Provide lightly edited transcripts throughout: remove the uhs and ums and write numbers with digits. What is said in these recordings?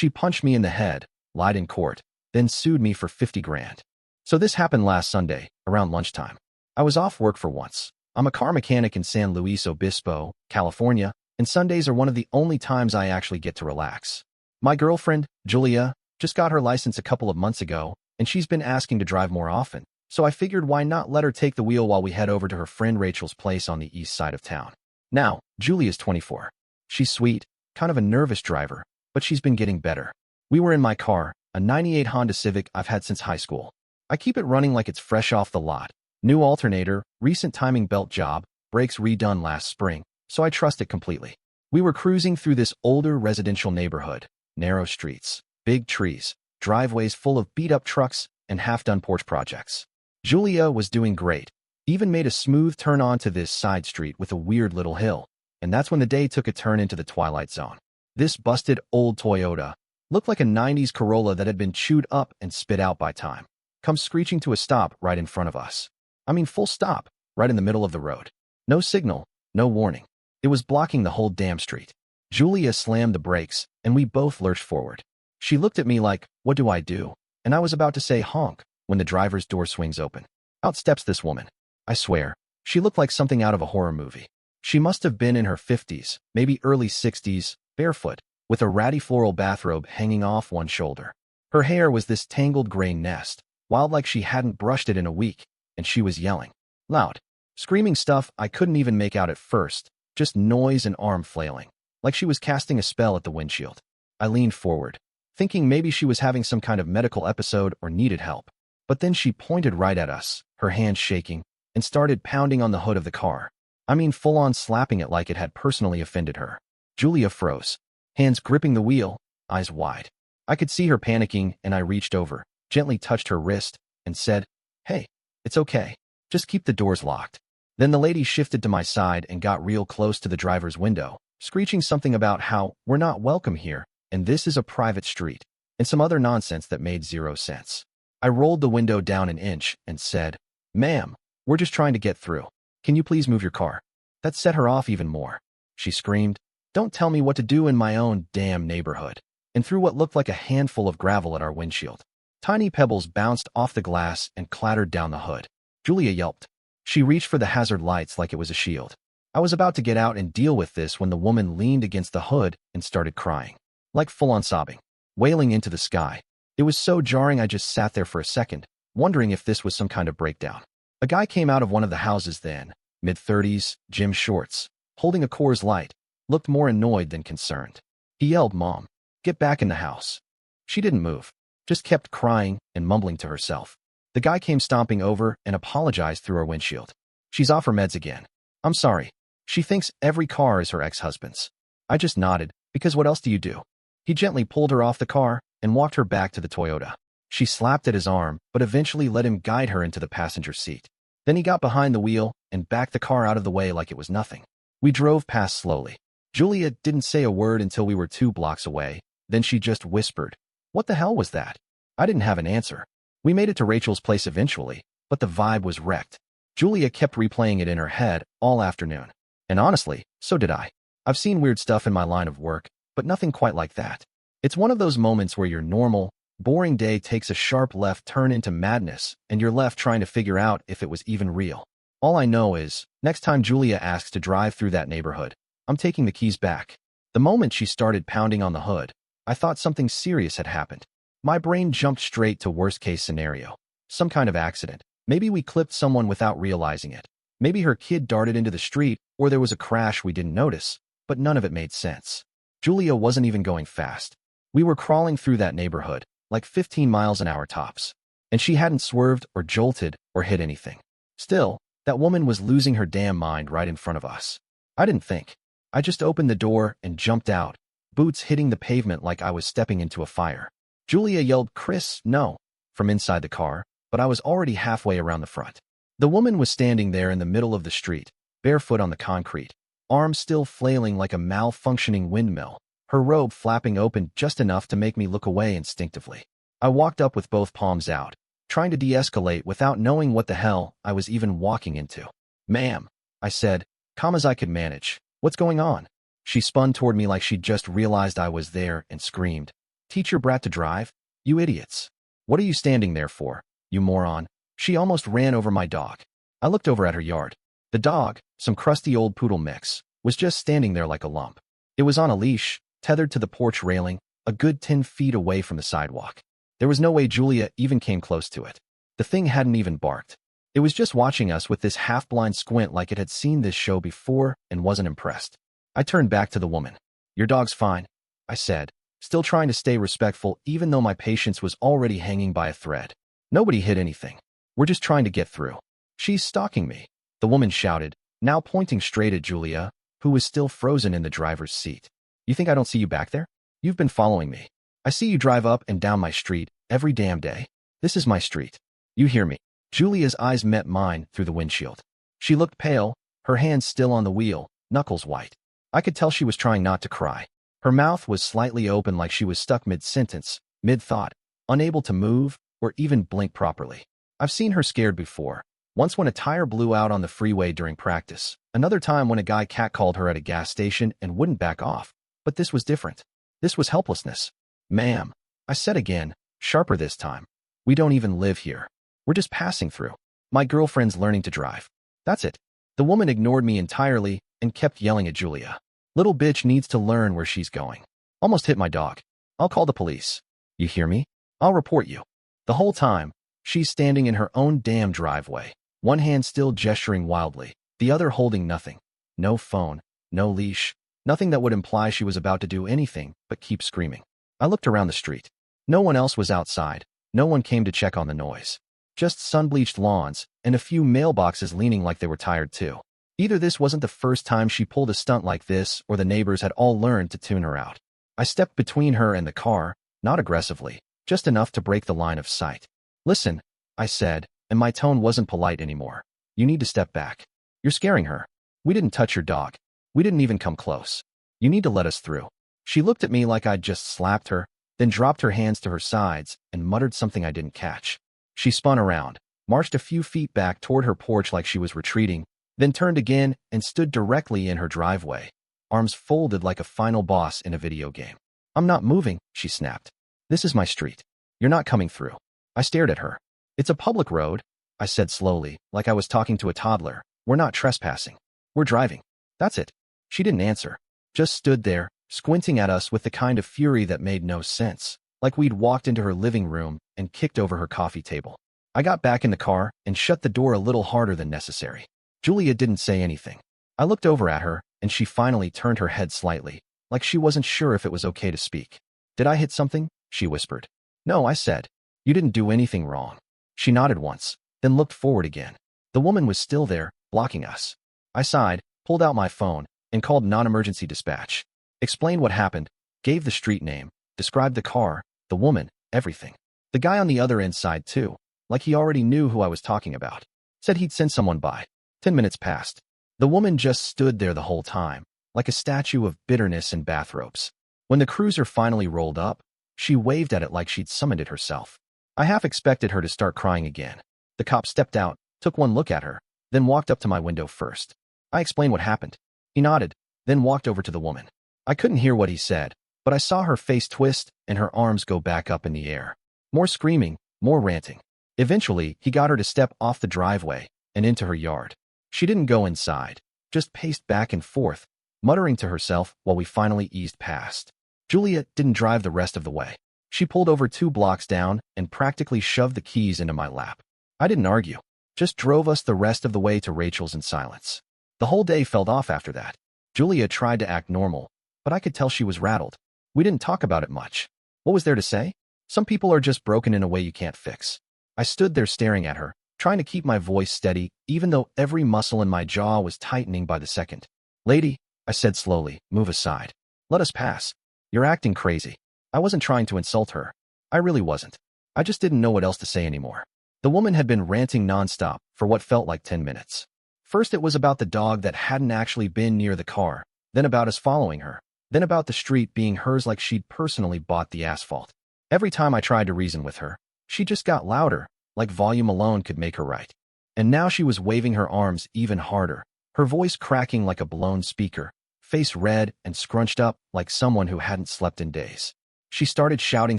She punched me in the head, lied in court, then sued me for 50 grand. So this happened last Sunday, around lunchtime. I was off work for once. I'm a car mechanic in San Luis Obispo, California, and Sundays are one of the only times I actually get to relax. My girlfriend, Julia, just got her license a couple of months ago, and she's been asking to drive more often, so I figured why not let her take the wheel while we head over to her friend Rachel's place on the east side of town. Now, Julia's 24. She's sweet, kind of a nervous driver, but she's been getting better. We were in my car, a '98 Honda Civic I've had since high school. I keep it running like it's fresh off the lot. New alternator, recent timing belt job, brakes redone last spring, so I trust it completely. We were cruising through this older residential neighborhood, narrow streets, big trees, driveways full of beat-up trucks, and half-done porch projects. Julia was doing great, even made a smooth turn onto this side street with a weird little hill, and that's when the day took a turn into the twilight zone. This busted old Toyota looked like a '90s Corolla that had been chewed up and spit out by time. Comes screeching to a stop right in front of us. I mean full stop, right in the middle of the road. No signal, no warning. It was blocking the whole damn street. Julia slammed the brakes, and we both lurched forward. She looked at me like, what do I do? And I was about to say honk when the driver's door swings open. Out steps this woman. I swear, she looked like something out of a horror movie. She must have been in her 50s, maybe early 60s, barefoot, with a ratty floral bathrobe hanging off one shoulder. Her hair was this tangled gray nest, wild like she hadn't brushed it in a week, and she was yelling. Loud. Screaming stuff I couldn't even make out at first, just noise and arm flailing, like she was casting a spell at the windshield. I leaned forward, thinking maybe she was having some kind of medical episode or needed help. But then she pointed right at us, her hands shaking, and started pounding on the hood of the car. I mean full-on slapping it like it had personally offended her. Julia froze, hands gripping the wheel, eyes wide. I could see her panicking, and I reached over, gently touched her wrist, and said, "Hey, it's okay. Just keep the doors locked." Then the lady shifted to my side and got real close to the driver's window, screeching something about how we're not welcome here, and this is a private street, and some other nonsense that made zero sense. I rolled the window down an inch and said, "Ma'am, we're just trying to get through. Can you please move your car?" That set her off even more. She screamed, "Don't tell me what to do in my own damn neighborhood," and threw what looked like a handful of gravel at our windshield. Tiny pebbles bounced off the glass and clattered down the hood. Julia yelped. She reached for the hazard lights like it was a shield. I was about to get out and deal with this when the woman leaned against the hood and started crying, like full-on sobbing, wailing into the sky. It was so jarring I just sat there for a second, wondering if this was some kind of breakdown. A guy came out of one of the houses then, mid-30s, gym shorts, holding a Coors Light, looked more annoyed than concerned. He yelled, "Mom, get back in the house." She didn't move, just kept crying and mumbling to herself. The guy came stomping over and apologized through her windshield. "She's off her meds again. I'm sorry. She thinks every car is her ex-husband's." I just nodded, because what else do you do? He gently pulled her off the car and walked her back to the Toyota. She slapped at his arm, but eventually let him guide her into the passenger seat. Then he got behind the wheel and backed the car out of the way like it was nothing. We drove past slowly. Julia didn't say a word until we were 2 blocks away. Then she just whispered, "What the hell was that?" I didn't have an answer. We made it to Rachel's place eventually, but the vibe was wrecked. Julia kept replaying it in her head all afternoon. And honestly, so did I. I've seen weird stuff in my line of work, but nothing quite like that. It's one of those moments where your normal, boring day takes a sharp left turn into madness, and you're left trying to figure out if it was even real. All I know is, next time Julia asks to drive through that neighborhood, I'm taking the keys back. The moment she started pounding on the hood, I thought something serious had happened. My brain jumped straight to worst-case scenario. Some kind of accident. Maybe we clipped someone without realizing it. Maybe her kid darted into the street, or there was a crash we didn't notice, but none of it made sense. Julia wasn't even going fast. We were crawling through that neighborhood, like 15 miles an hour tops, and she hadn't swerved or jolted or hit anything. Still, that woman was losing her damn mind right in front of us. I didn't think. I just opened the door and jumped out, boots hitting the pavement like I was stepping into a fire. Julia yelled, "Chris, no," from inside the car, but I was already halfway around the front. The woman was standing there in the middle of the street, barefoot on the concrete, arms still flailing like a malfunctioning windmill, her robe flapping open just enough to make me look away instinctively. I walked up with both palms out, trying to de-escalate without knowing what the hell I was even walking into. "Ma'am," I said, calm as I could manage. "What's going on?" She spun toward me like she'd just realized I was there and screamed, Teach your brat to drive? You idiots. What are you standing there for, you moron? She almost ran over my dog. I looked over at her yard. The dog, some crusty old poodle mix, was just standing there like a lump. It was on a leash, tethered to the porch railing, a good 10 feet away from the sidewalk. There was no way Julia even came close to it. The thing hadn't even barked. It was just watching us with this half-blind squint like it had seen this show before and wasn't impressed. I turned back to the woman. Your dog's fine, I said, still trying to stay respectful even though my patience was already hanging by a thread. Nobody hit anything. We're just trying to get through. She's stalking me, the woman shouted, now pointing straight at Julia, who was still frozen in the driver's seat. You think I don't see you back there? You've been following me. I see you drive up and down my street every damn day. This is my street. You hear me? Julia's eyes met mine through the windshield. She looked pale, her hands still on the wheel, knuckles white. I could tell she was trying not to cry. Her mouth was slightly open like she was stuck mid-sentence, mid-thought, unable to move or even blink properly. I've seen her scared before. Once when a tire blew out on the freeway during practice. Another time when a guy catcalled her at a gas station and wouldn't back off. But this was different. This was helplessness. Ma'am, I said again, sharper this time. We don't even live here. We're just passing through. My girlfriend's learning to drive. That's it. The woman ignored me entirely and kept yelling at Julia. Little bitch needs to learn where she's going. Almost hit my dog. I'll call the police. You hear me? I'll report you. The whole time, she's standing in her own damn driveway, one hand still gesturing wildly, the other holding nothing. No phone, no leash, nothing that would imply she was about to do anything but keep screaming. I looked around the street. No one else was outside. No one came to check on the noise. Just sun-bleached lawns and a few mailboxes leaning like they were tired too. Either this wasn't the first time she pulled a stunt like this or the neighbors had all learned to tune her out. I stepped between her and the car, not aggressively, just enough to break the line of sight. Listen, I said, and my tone wasn't polite anymore. You need to step back. You're scaring her. We didn't touch your dog. We didn't even come close. You need to let us through. She looked at me like I'd just slapped her, then dropped her hands to her sides and muttered something I didn't catch. She spun around, marched a few feet back toward her porch like she was retreating, then turned again and stood directly in her driveway, arms folded like a final boss in a video game. I'm not moving, she snapped. This is my street. You're not coming through. I stared at her. It's a public road, I said slowly, like I was talking to a toddler. We're not trespassing. We're driving. That's it. She didn't answer, just stood there, squinting at us with the kind of fury that made no sense, like we'd walked into her living room and kicked over her coffee table. I got back in the car and shut the door a little harder than necessary. Julia didn't say anything. I looked over at her, and she finally turned her head slightly, like she wasn't sure if it was okay to speak. Did I hit something? She whispered. No, I said. You didn't do anything wrong. She nodded once, then looked forward again. The woman was still there, blocking us. I sighed, pulled out my phone, and called non-emergency dispatch. Explained what happened, gave the street name, described the car, the woman, everything. The guy on the other end sighed too, like he already knew who I was talking about. Said he'd send someone by. 10 minutes passed. The woman just stood there the whole time, like a statue of bitterness in bathrobes. When the cruiser finally rolled up, she waved at it like she'd summoned it herself. I half expected her to start crying again. The cop stepped out, took one look at her, then walked up to my window first. I explained what happened. He nodded, then walked over to the woman. I couldn't hear what he said, but I saw her face twist and her arms go back up in the air. More screaming, more ranting. Eventually, he got her to step off the driveway and into her yard. She didn't go inside, just paced back and forth, muttering to herself while we finally eased past. Julia didn't drive the rest of the way. She pulled over 2 blocks down and practically shoved the keys into my lap. I didn't argue, just drove us the rest of the way to Rachel's in silence. The whole day felt off after that. Julia tried to act normal, but I could tell she was rattled. We didn't talk about it much. What was there to say? Some people are just broken in a way you can't fix. I stood there staring at her, trying to keep my voice steady, even though every muscle in my jaw was tightening by the second. Lady, I said slowly, move aside. Let us pass. You're acting crazy. I wasn't trying to insult her. I really wasn't. I just didn't know what else to say anymore. The woman had been ranting nonstop for what felt like 10 minutes. First it was about the dog that hadn't actually been near the car, then about us following her, then about the street being hers like she'd personally bought the asphalt. Every time I tried to reason with her, she just got louder, like volume alone could make her right. And now she was waving her arms even harder, her voice cracking like a blown speaker, face red and scrunched up like someone who hadn't slept in days. She started shouting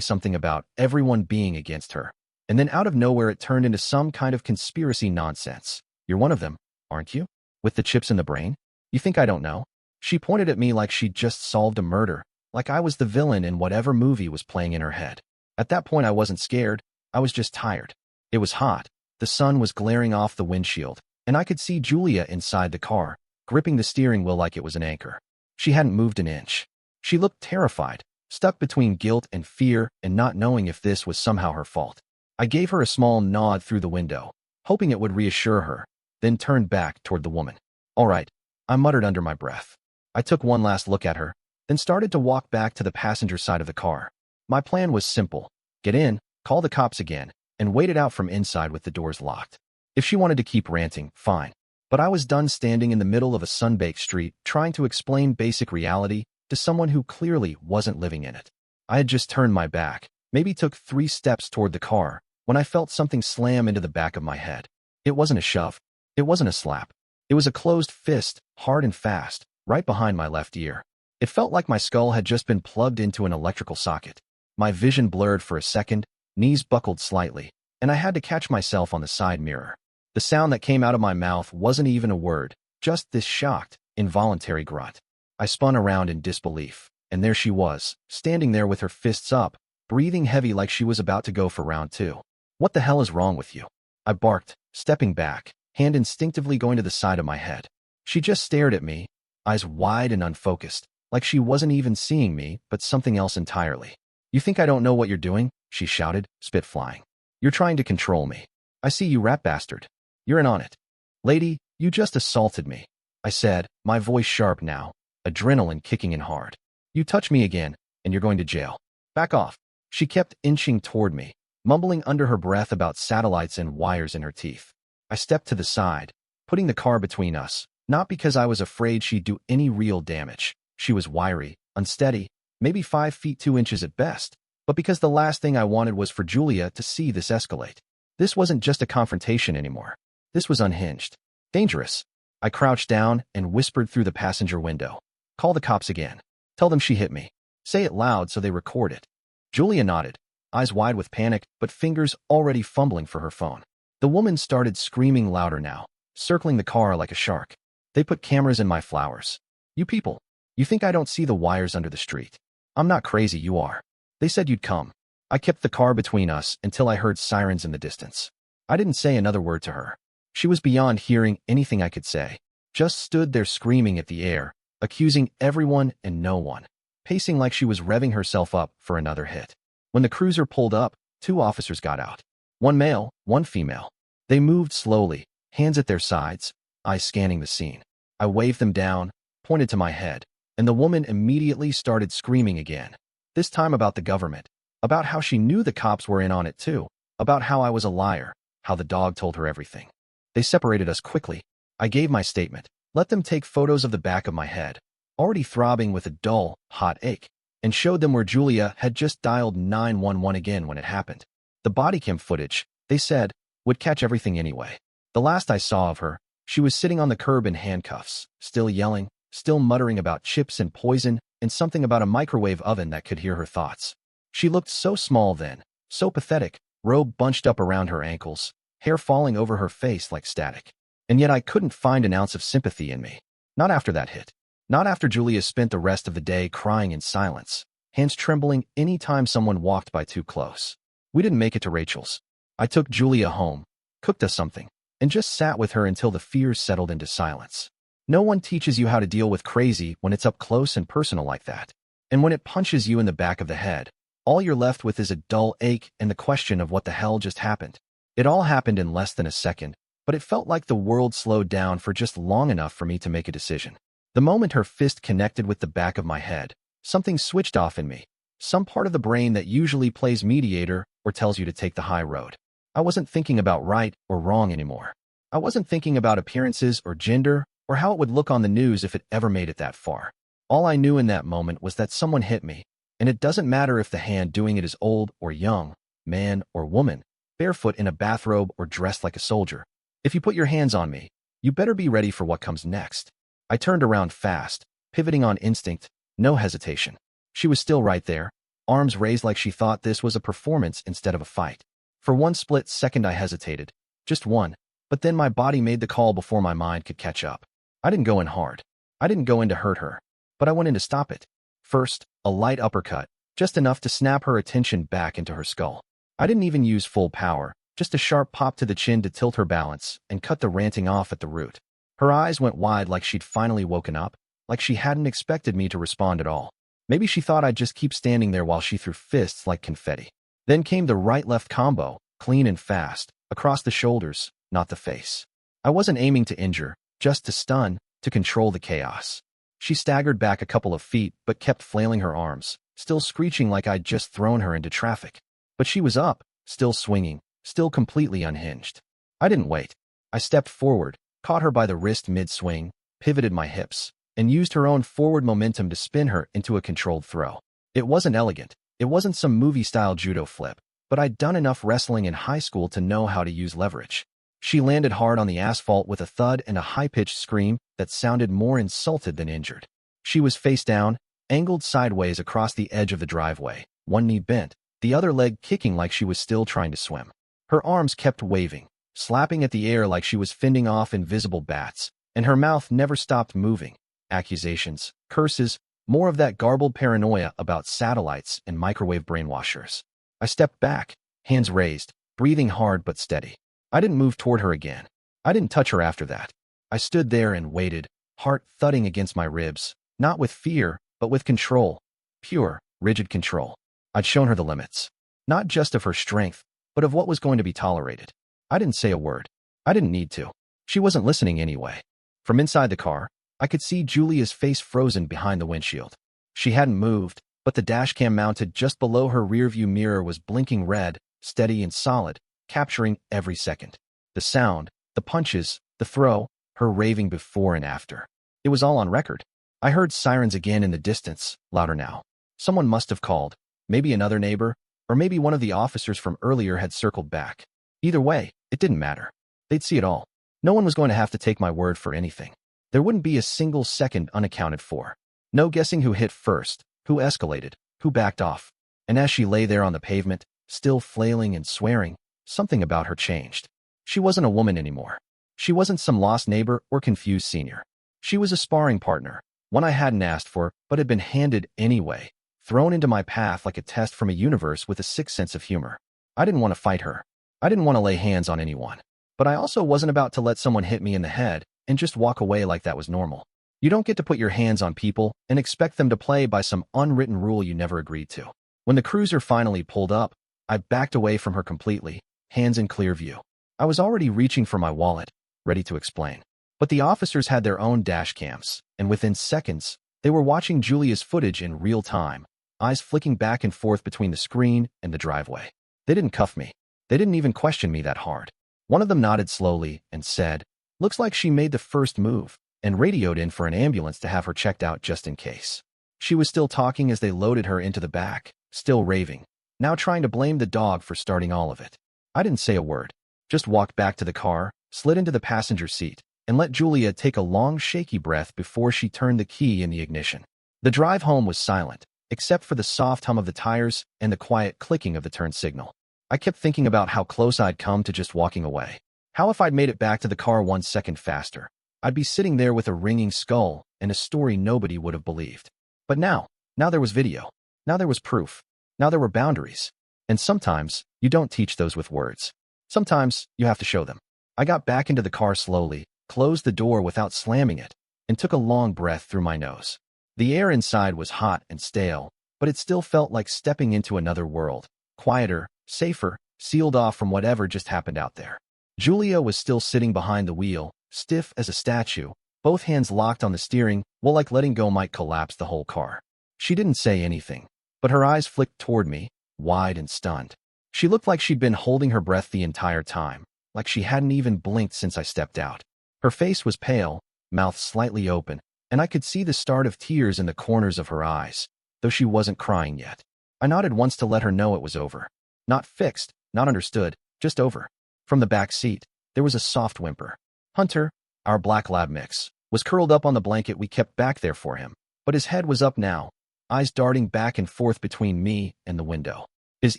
something about everyone being against her. And then out of nowhere it turned into some kind of conspiracy nonsense. You're one of them, aren't you? With the chips in the brain? You think I don't know? She pointed at me like she'd just solved a murder, like I was the villain in whatever movie was playing in her head. At that point I wasn't scared, I was just tired. It was hot, the sun was glaring off the windshield, and I could see Julia inside the car, gripping the steering wheel like it was an anchor. She hadn't moved an inch. She looked terrified, stuck between guilt and fear and not knowing if this was somehow her fault. I gave her a small nod through the window, hoping it would reassure her, then turned back toward the woman. All right, I muttered under my breath. I took one last look at her, then started to walk back to the passenger side of the car. My plan was simple. Get in, call the cops again, and wait it out from inside with the doors locked. If she wanted to keep ranting, fine. But I was done standing in the middle of a sun-baked street trying to explain basic reality to someone who clearly wasn't living in it. I had just turned my back, maybe took 3 steps toward the car, when I felt something slam into the back of my head. It wasn't a shove. It wasn't a slap. It was a closed fist, hard and fast, right behind my left ear. It felt like my skull had just been plugged into an electrical socket. My vision blurred for a second, knees buckled slightly, and I had to catch myself on the side mirror. The sound that came out of my mouth wasn't even a word, just this shocked, involuntary grunt. I spun around in disbelief, and there she was, standing there with her fists up, breathing heavy like she was about to go for round 2. What the hell is wrong with you? I barked, stepping back, hand instinctively going to the side of my head. She just stared at me, eyes wide and unfocused, like she wasn't even seeing me, but something else entirely. You think I don't know what you're doing? She shouted, spit flying. You're trying to control me. I see you, rat bastard. You're in on it. Lady, you just assaulted me, I said, my voice sharp now, adrenaline kicking in hard. You touch me again, and you're going to jail. Back off. She kept inching toward me, mumbling under her breath about satellites and wires in her teeth. I stepped to the side, putting the car between us, not because I was afraid she'd do any real damage. She was wiry, unsteady, maybe 5 feet 2 inches at best, but because the last thing I wanted was for Julia to see this escalate. This wasn't just a confrontation anymore. This was unhinged. Dangerous. I crouched down and whispered through the passenger window. Call the cops again. Tell them she hit me. Say it loud so they record it. Julia nodded, eyes wide with panic, but fingers already fumbling for her phone. The woman started screaming louder now, circling the car like a shark. They put cameras in my flowers. You people, you think I don't see the wires under the street? I'm not crazy, you are. They said you'd come. I kept the car between us until I heard sirens in the distance. I didn't say another word to her. She was beyond hearing anything I could say, just stood there screaming at the air, accusing everyone and no one, pacing like she was revving herself up for another hit. When the cruiser pulled up, 2 officers got out. 1 male, 1 female. They moved slowly, hands at their sides, eyes scanning the scene. I waved them down, pointed to my head, and the woman immediately started screaming again. This time about the government, about how she knew the cops were in on it too, about how I was a liar, how the dog told her everything. They separated us quickly. I gave my statement, let them take photos of the back of my head, already throbbing with a dull, hot ache, and showed them where Julia had just dialed 911 again when it happened. The body cam footage, they said, would catch everything anyway. The last I saw of her, she was sitting on the curb in handcuffs, still yelling, still muttering about chips and poison, and something about a microwave oven that could hear her thoughts. She looked so small then, so pathetic, robe bunched up around her ankles, hair falling over her face like static. And yet I couldn't find an ounce of sympathy in me. Not after that hit. Not after Julia spent the rest of the day crying in silence, hands trembling any time someone walked by too close. We didn't make it to Rachel's. I took Julia home, cooked us something, and just sat with her until the fears settled into silence. No one teaches you how to deal with crazy when it's up close and personal like that. And when it punches you in the back of the head, all you're left with is a dull ache and the question of what the hell just happened. It all happened in less than a second, but it felt like the world slowed down for just long enough for me to make a decision. The moment her fist connected with the back of my head, something switched off in me, some part of the brain that usually plays mediator or tells you to take the high road. I wasn't thinking about right or wrong anymore. I wasn't thinking about appearances or gender or how it would look on the news if it ever made it that far. All I knew in that moment was that someone hit me, and it doesn't matter if the hand doing it is old or young, man or woman, barefoot in a bathrobe or dressed like a soldier. If you put your hands on me, you better be ready for what comes next. I turned around fast, pivoting on instinct, no hesitation. She was still right there, arms raised like she thought this was a performance instead of a fight. For one split second I hesitated. Just one. But then my body made the call before my mind could catch up. I didn't go in hard. I didn't go in to hurt her. But I went in to stop it. First, a light uppercut, just enough to snap her attention back into her skull. I didn't even use full power, just a sharp pop to the chin to tilt her balance and cut the ranting off at the root. Her eyes went wide like she'd finally woken up, like she hadn't expected me to respond at all. Maybe she thought I'd just keep standing there while she threw fists like confetti. Then came the right-left combo, clean and fast, across the shoulders, not the face. I wasn't aiming to injure, just to stun, to control the chaos. She staggered back a couple of feet but kept flailing her arms, still screeching like I'd just thrown her into traffic. But she was up, still swinging, still completely unhinged. I didn't wait. I stepped forward, caught her by the wrist mid-swing, pivoted my hips, and used her own forward momentum to spin her into a controlled throw. It wasn't elegant. It wasn't some movie-style judo flip, but I'd done enough wrestling in high school to know how to use leverage. She landed hard on the asphalt with a thud and a high-pitched scream that sounded more insulted than injured. She was face down, angled sideways across the edge of the driveway, one knee bent, the other leg kicking like she was still trying to swim. Her arms kept waving, slapping at the air like she was fending off invisible bats, and her mouth never stopped moving. Accusations, curses, more of that garbled paranoia about satellites and microwave brainwashers. I stepped back, hands raised, breathing hard but steady. I didn't move toward her again. I didn't touch her after that. I stood there and waited, heart thudding against my ribs, not with fear, but with control. Pure, rigid control. I'd shown her the limits. Not just of her strength, but of what was going to be tolerated. I didn't say a word. I didn't need to. She wasn't listening anyway. From inside the car, I could see Julia's face frozen behind the windshield. She hadn't moved, but the dashcam mounted just below her rearview mirror was blinking red, steady and solid, capturing every second. The sound, the punches, the throw, her raving before and after. It was all on record. I heard sirens again in the distance, louder now. Someone must have called. Maybe another neighbor, or maybe one of the officers from earlier had circled back. Either way, it didn't matter. They'd see it all. No one was going to have to take my word for anything. There wouldn't be a single second unaccounted for. No guessing who hit first, who escalated, who backed off. And as she lay there on the pavement, still flailing and swearing, something about her changed. She wasn't a woman anymore. She wasn't some lost neighbor or confused senior. She was a sparring partner, one I hadn't asked for but had been handed anyway, thrown into my path like a test from a universe with a sick sense of humor. I didn't want to fight her. I didn't want to lay hands on anyone. But I also wasn't about to let someone hit me in the head and just walk away like that was normal. You don't get to put your hands on people and expect them to play by some unwritten rule you never agreed to. When the cruiser finally pulled up, I backed away from her completely, hands in clear view. I was already reaching for my wallet, ready to explain. But the officers had their own dash cams, and within seconds, they were watching Julia's footage in real time, eyes flicking back and forth between the screen and the driveway. They didn't cuff me. They didn't even question me that hard. One of them nodded slowly and said, "Looks like she made the first move," and radioed in for an ambulance to have her checked out just in case. She was still talking as they loaded her into the back, still raving, now trying to blame the dog for starting all of it. I didn't say a word, just walked back to the car, slid into the passenger seat, and let Julia take a long, shaky breath before she turned the key in the ignition. The drive home was silent, except for the soft hum of the tires and the quiet clicking of the turn signal. I kept thinking about how close I'd come to just walking away. How if I'd made it back to the car 1 second faster, I'd be sitting there with a ringing skull and a story nobody would have believed. But now there was video. Now there was proof. Now there were boundaries. And sometimes, you don't teach those with words. Sometimes, you have to show them. I got back into the car slowly, closed the door without slamming it, and took a long breath through my nose. The air inside was hot and stale, but it still felt like stepping into another world. Quieter, safer, sealed off from whatever just happened out there. Julia was still sitting behind the wheel, stiff as a statue, both hands locked on the steering, while like letting go might collapse the whole car. She didn't say anything, but her eyes flicked toward me, wide and stunned. She looked like she'd been holding her breath the entire time, like she hadn't even blinked since I stepped out. Her face was pale, mouth slightly open, and I could see the start of tears in the corners of her eyes, though she wasn't crying yet. I nodded once to let her know it was over. Not fixed, not understood, just over. From the back seat, there was a soft whimper. Hunter, our black lab mix, was curled up on the blanket we kept back there for him, but his head was up now, eyes darting back and forth between me and the window. His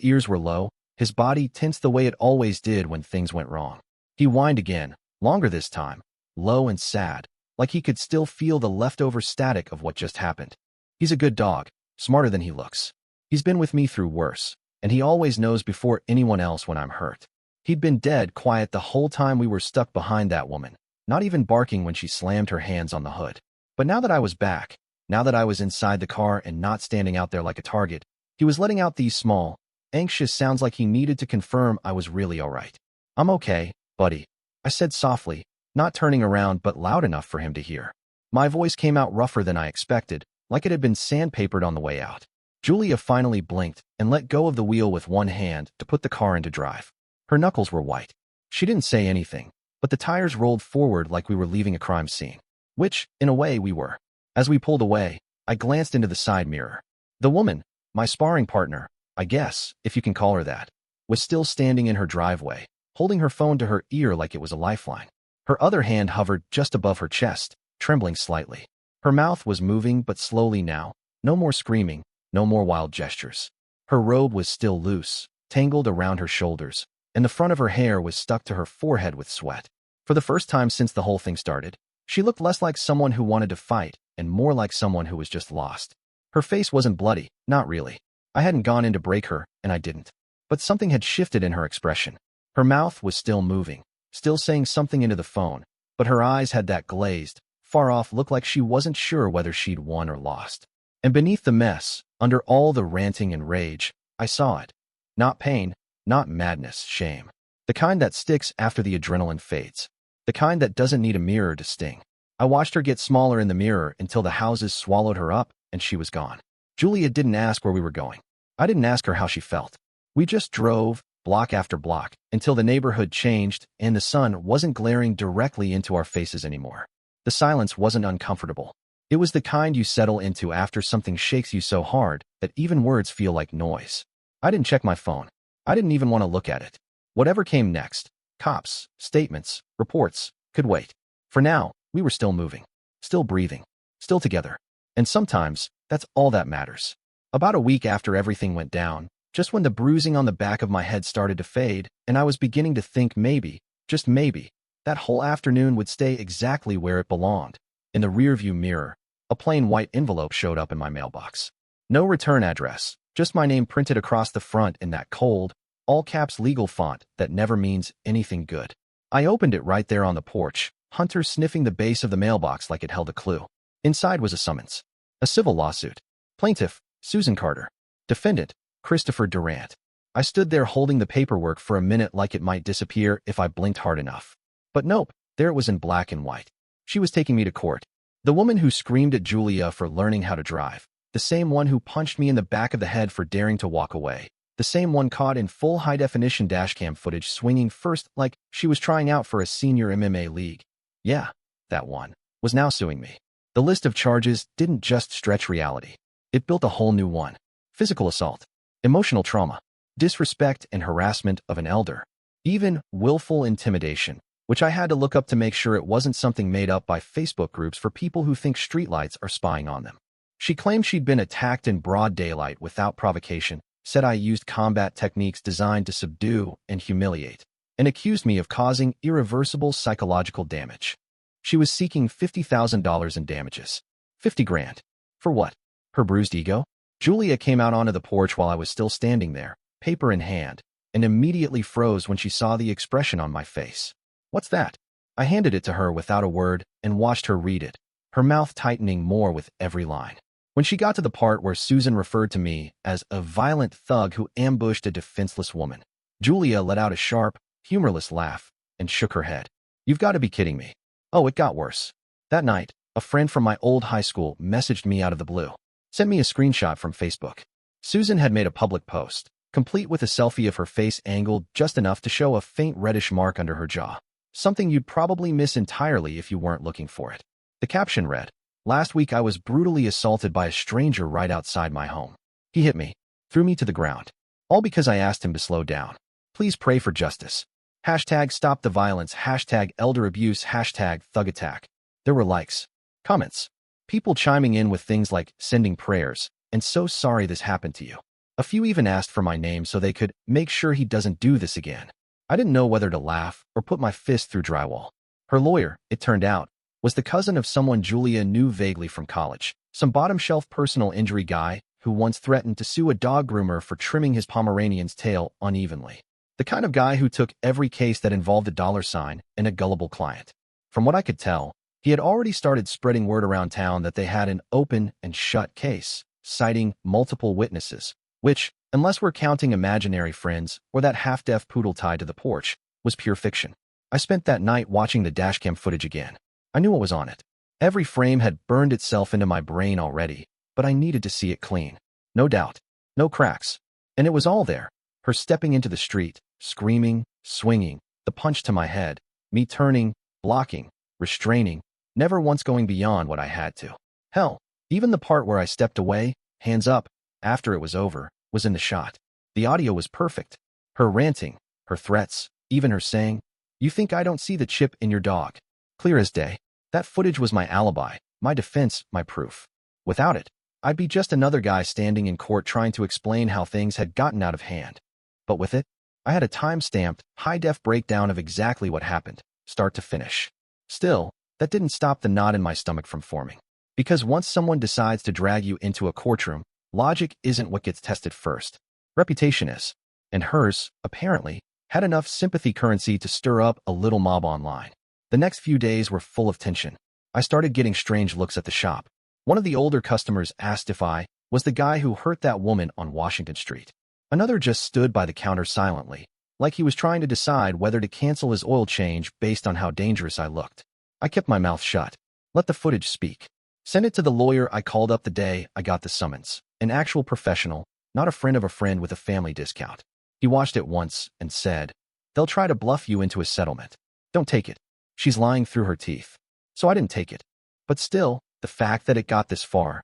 ears were low, his body tense the way it always did when things went wrong. He whined again, longer this time, low and sad, like he could still feel the leftover static of what just happened. He's a good dog, smarter than he looks. He's been with me through worse, and he always knows before anyone else when I'm hurt. He'd been dead quiet the whole time we were stuck behind that woman, not even barking when she slammed her hands on the hood. But now that I was back, now that I was inside the car and not standing out there like a target, he was letting out these small, anxious sounds like he needed to confirm I was really all right. "I'm okay, buddy," I said softly, not turning around but loud enough for him to hear. My voice came out rougher than I expected, like it had been sandpapered on the way out. Julia finally blinked and let go of the wheel with one hand to put the car into drive. Her knuckles were white. She didn't say anything, but the tires rolled forward like we were leaving a crime scene. Which, in a way, we were. As we pulled away, I glanced into the side mirror. The woman, my sparring partner, I guess, if you can call her that, was still standing in her driveway, holding her phone to her ear like it was a lifeline. Her other hand hovered just above her chest, trembling slightly. Her mouth was moving but slowly now, no more screaming, no more wild gestures. Her robe was still loose, tangled around her shoulders, and the front of her hair was stuck to her forehead with sweat. For the first time since the whole thing started, she looked less like someone who wanted to fight and more like someone who was just lost. Her face wasn't bloody, not really. I hadn't gone in to break her, and I didn't. But something had shifted in her expression. Her mouth was still moving, still saying something into the phone, but her eyes had that glazed, far-off look like she wasn't sure whether she'd won or lost. And beneath the mess, under all the ranting and rage, I saw it. Not pain, not madness, shame. The kind that sticks after the adrenaline fades. The kind that doesn't need a mirror to sting. I watched her get smaller in the mirror until the houses swallowed her up and she was gone. Julia didn't ask where we were going. I didn't ask her how she felt. We just drove, block after block, until the neighborhood changed and the sun wasn't glaring directly into our faces anymore. The silence wasn't uncomfortable. It was the kind you settle into after something shakes you so hard that even words feel like noise. I didn't check my phone. I didn't even want to look at it. Whatever came next, cops, statements, reports, could wait. For now, we were still moving, still breathing, still together. And sometimes, that's all that matters. About a week after everything went down, just when the bruising on the back of my head started to fade, and I was beginning to think maybe, just maybe, that whole afternoon would stay exactly where it belonged. In the rearview mirror, a plain white envelope showed up in my mailbox. No return address, just my name printed across the front in that cold, all-caps legal font that never means anything good. I opened it right there on the porch, Hunter sniffing the base of the mailbox like it held a clue. Inside was a summons. A civil lawsuit. Plaintiff, Susan Carter. Defendant, Christopher Durant. I stood there holding the paperwork for a minute like it might disappear if I blinked hard enough. But nope, there it was in black and white. She was taking me to court. The woman who screamed at Julia for learning how to drive. The same one who punched me in the back of the head for daring to walk away. The same one caught in full high-definition dashcam footage swinging first like she was trying out for a senior MMA league. Yeah, that one was now suing me. The list of charges didn't just stretch reality. It built a whole new one. Physical assault, emotional trauma, disrespect and harassment of an elder, even willful intimidation, which I had to look up to make sure it wasn't something made up by Facebook groups for people who think streetlights are spying on them. She claimed she'd been attacked in broad daylight without provocation, said I used combat techniques designed to subdue and humiliate, and accused me of causing irreversible psychological damage. She was seeking $50,000 in damages. 50 grand. For what? Her bruised ego? Julia came out onto the porch while I was still standing there, paper in hand, and immediately froze when she saw the expression on my face. What's that? I handed it to her without a word and watched her read it, her mouth tightening more with every line. When she got to the part where Susan referred to me as a violent thug who ambushed a defenseless woman, Julia let out a sharp, humorless laugh and shook her head. You've got to be kidding me. Oh, it got worse. That night, a friend from my old high school messaged me out of the blue. Sent me a screenshot from Facebook. Susan had made a public post, complete with a selfie of her face angled just enough to show a faint reddish mark under her jaw. Something you'd probably miss entirely if you weren't looking for it. The caption read, "Last week I was brutally assaulted by a stranger right outside my home. He hit me, threw me to the ground. All because I asked him to slow down. Please pray for justice. Hashtag stop the violence, hashtag elder abuse, hashtag thug attack." There were likes, comments, people chiming in with things like sending prayers and so sorry this happened to you. A few even asked for my name so they could make sure he doesn't do this again. I didn't know whether to laugh or put my fist through drywall. Her lawyer, it turned out, was the cousin of someone Julia knew vaguely from college, some bottom-shelf personal injury guy who once threatened to sue a dog groomer for trimming his Pomeranian's tail unevenly. The kind of guy who took every case that involved a dollar sign and a gullible client. From what I could tell, he had already started spreading word around town that they had an open and shut case, citing multiple witnesses, which, unless we're counting imaginary friends or that half-deaf poodle tied to the porch, was pure fiction. I spent that night watching the dashcam footage again. I knew what was on it. Every frame had burned itself into my brain already, but I needed to see it clean. No doubt. No cracks. And it was all there. Her stepping into the street, screaming, swinging, the punch to my head, me turning, blocking, restraining, never once going beyond what I had to. Hell, even the part where I stepped away, hands up, after it was over, was in the shot. The audio was perfect. Her ranting, her threats, even her saying, "You think I don't see the chip in your dog?" Clear as day. That footage was my alibi, my defense, my proof. Without it, I'd be just another guy standing in court trying to explain how things had gotten out of hand. But with it, I had a time-stamped, high-def breakdown of exactly what happened, start to finish. Still, that didn't stop the knot in my stomach from forming. Because once someone decides to drag you into a courtroom, logic isn't what gets tested first. Reputation is. And hers, apparently, had enough sympathy currency to stir up a little mob online. The next few days were full of tension. I started getting strange looks at the shop. One of the older customers asked if I was the guy who hurt that woman on Washington Street. Another just stood by the counter silently, like he was trying to decide whether to cancel his oil change based on how dangerous I looked. I kept my mouth shut. Let the footage speak. Send it to the lawyer I called up the day I got the summons. An actual professional, not a friend of a friend with a family discount. He watched it once and said, "They'll try to bluff you into a settlement. Don't take it. She's lying through her teeth." So I didn't take it. But still, the fact that it got this far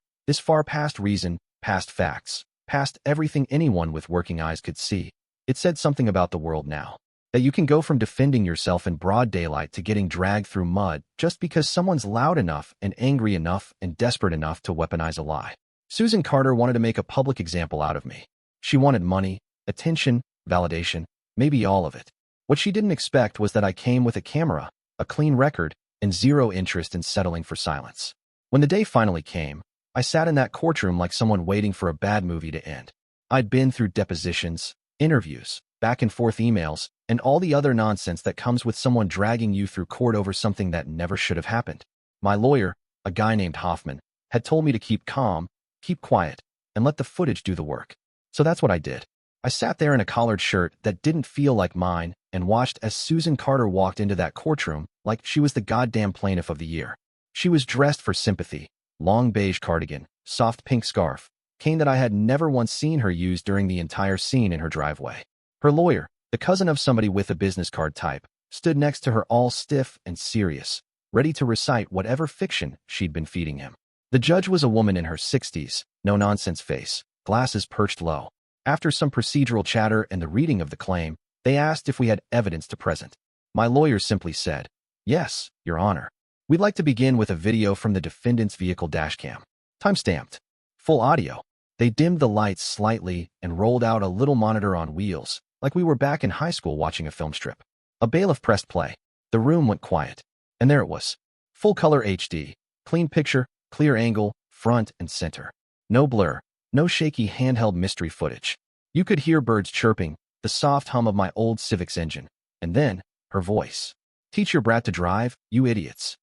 past reason, past facts, past everything anyone with working eyes could see, it said something about the world now. That you can go from defending yourself in broad daylight to getting dragged through mud just because someone's loud enough and angry enough and desperate enough to weaponize a lie. Susan Carter wanted to make a public example out of me. She wanted money, attention, validation, maybe all of it. What she didn't expect was that I came with a camera, a clean record, and zero interest in settling for silence. When the day finally came, I sat in that courtroom like someone waiting for a bad movie to end. I'd been through depositions, interviews, back and forth emails, and all the other nonsense that comes with someone dragging you through court over something that never should have happened. My lawyer, a guy named Hoffman, had told me to keep calm, keep quiet, and let the footage do the work. So that's what I did. I sat there in a collared shirt that didn't feel like mine and watched as Susan Carter walked into that courtroom like she was the goddamn plaintiff of the year. She was dressed for sympathy, long beige cardigan, soft pink scarf, cane that I had never once seen her use during the entire scene in her driveway. Her lawyer, the cousin of somebody with a business card type, stood next to her all stiff and serious, ready to recite whatever fiction she'd been feeding him. The judge was a woman in her 60s, no-nonsense face, glasses perched low. After some procedural chatter and the reading of the claim, they asked if we had evidence to present. My lawyer simply said, "Yes, Your Honor. We'd like to begin with a video from the defendant's vehicle dashcam. Time-stamped. Full audio." They dimmed the lights slightly and rolled out a little monitor on wheels, like we were back in high school watching a film strip. A bailiff pressed play. The room went quiet. And there it was. Full-color HD. Clean picture, clear angle, front and center. No blur. No shaky handheld mystery footage. You could hear birds chirping, the soft hum of my old Civic's engine, and then, her voice. "Teach your brat to drive, you idiots."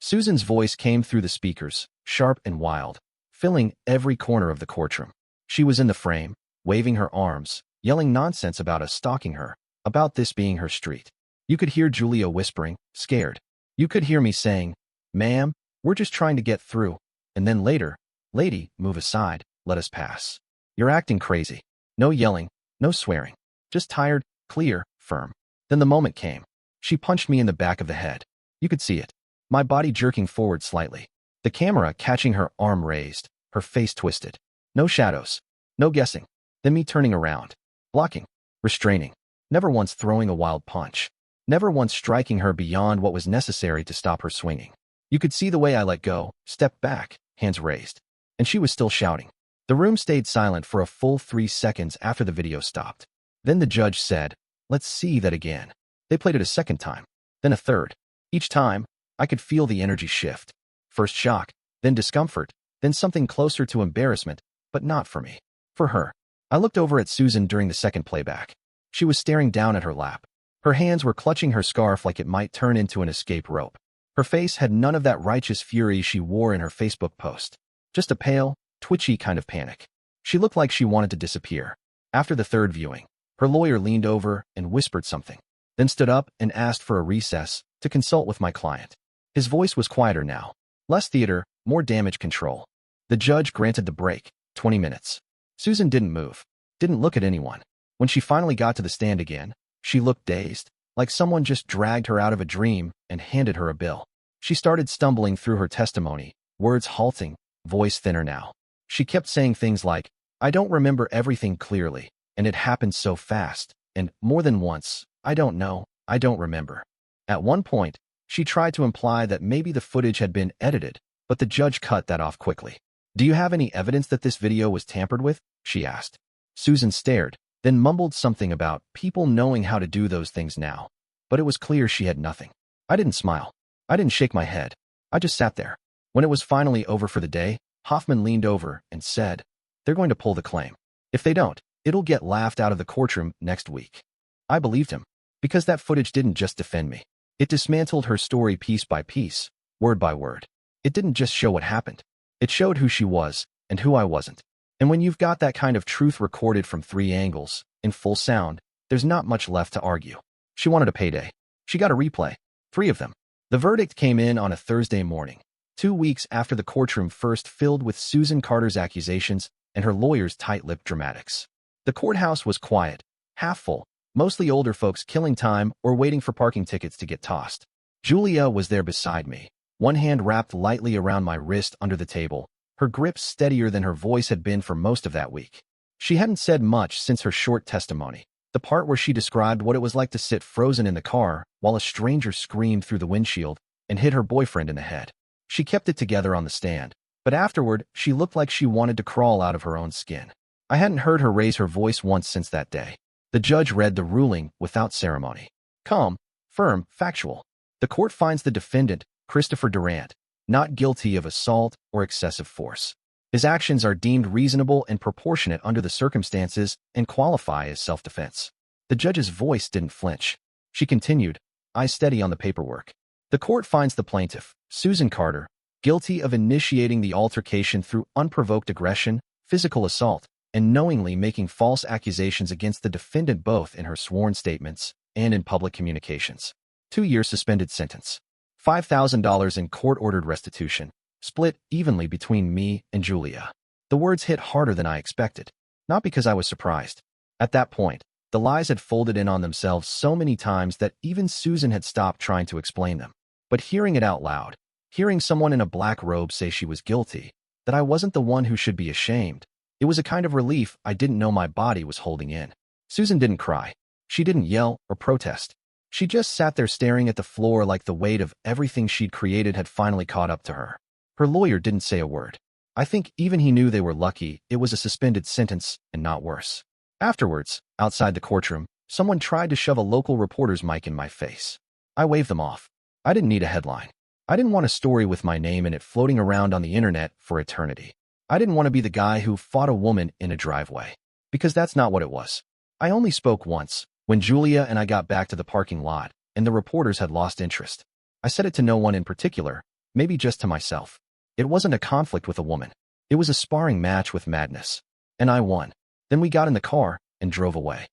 Susan's voice came through the speakers, sharp and wild, filling every corner of the courtroom. She was in the frame, waving her arms, yelling nonsense about us stalking her, about this being her street. You could hear Julia whispering, scared. You could hear me saying, "Ma'am, we're just trying to get through," and then later, "Lady, move aside, let us pass. You're acting crazy." No yelling, no swearing. Just tired, clear, firm. Then the moment came. She punched me in the back of the head. You could see it. My body jerking forward slightly. The camera catching her arm raised, her face twisted. No shadows. No guessing. Then me turning around. Blocking. Restraining. Never once throwing a wild punch. Never once striking her beyond what was necessary to stop her swinging. You could see the way I let go, stepped back, hands raised. And she was still shouting. The room stayed silent for a full 3 seconds after the video stopped. Then the judge said, "Let's see that again." They played it a second time, then a third. Each time, I could feel the energy shift. First shock, then discomfort, then something closer to embarrassment, but not for me. For her. I looked over at Susan during the second playback. She was staring down at her lap. Her hands were clutching her scarf like it might turn into an escape rope. Her face had none of that righteous fury she wore in her Facebook post. Just a pale, twitchy kind of panic. She looked like she wanted to disappear. After the third viewing, her lawyer leaned over and whispered something, then stood up and asked for a recess to consult with my client. His voice was quieter now. Less theater, more damage control. The judge granted the break, 20 minutes. Susan didn't move, didn't look at anyone. When she finally got to the stand again, she looked dazed, like someone just dragged her out of a dream and handed her a bill. She started stumbling through her testimony, words halting, voice thinner now. She kept saying things like, "I don't remember everything clearly, and it happened so fast, and more than once, I don't know, I don't remember." At one point, she tried to imply that maybe the footage had been edited, but the judge cut that off quickly. "Do you have any evidence that this video was tampered with?" she asked. Susan stared, then mumbled something about people knowing how to do those things now. But it was clear she had nothing. I didn't smile. I didn't shake my head. I just sat there. When it was finally over for the day, Hoffman leaned over and said, "They're going to pull the claim. If they don't, it'll get laughed out of the courtroom next week." I believed him, because that footage didn't just defend me. It dismantled her story piece by piece, word by word. It didn't just show what happened. It showed who she was and who I wasn't. And when you've got that kind of truth recorded from 3 angles, in full sound, there's not much left to argue. She wanted a payday. She got a replay. 3 of them. The verdict came in on a Thursday morning, 2 weeks after the courtroom first filled with Susan Carter's accusations and her lawyer's tight-lipped dramatics. The courthouse was quiet, half full, mostly older folks killing time or waiting for parking tickets to get tossed. Julia was there beside me, one hand wrapped lightly around my wrist under the table, her grip steadier than her voice had been for most of that week. She hadn't said much since her short testimony, the part where she described what it was like to sit frozen in the car while a stranger screamed through the windshield and hit her boyfriend in the head. She kept it together on the stand, but afterward, she looked like she wanted to crawl out of her own skin. I hadn't heard her raise her voice once since that day. The judge read the ruling without ceremony. Calm, firm, factual. The court finds the defendant, Christopher Durant, not guilty of assault or excessive force. His actions are deemed reasonable and proportionate under the circumstances and qualify as self-defense. The judge's voice didn't flinch. She continued, eyes steady on the paperwork. The court finds the plaintiff, Susan Carter, guilty of initiating the altercation through unprovoked aggression, physical assault, and knowingly making false accusations against the defendant both in her sworn statements and in public communications. 2-year suspended sentence. $5,000 in court-ordered restitution, split evenly between me and Julia. The words hit harder than I expected, not because I was surprised. At that point, the lies had folded in on themselves so many times that even Susan had stopped trying to explain them. But hearing it out loud, hearing someone in a black robe say she was guilty, that I wasn't the one who should be ashamed, it was a kind of relief I didn't know my body was holding in. Susan didn't cry. She didn't yell or protest. She just sat there staring at the floor like the weight of everything she'd created had finally caught up to her. Her lawyer didn't say a word. I think even he knew they were lucky it was a suspended sentence and not worse. Afterwards, outside the courtroom, someone tried to shove a local reporter's mic in my face. I waved them off. I didn't need a headline. I didn't want a story with my name in it floating around on the internet for eternity. I didn't want to be the guy who fought a woman in a driveway. Because that's not what it was. I only spoke once, when Julia and I got back to the parking lot, and the reporters had lost interest. I said it to no one in particular, maybe just to myself. It wasn't a conflict with a woman. It was a sparring match with madness. And I won. Then we got in the car and drove away.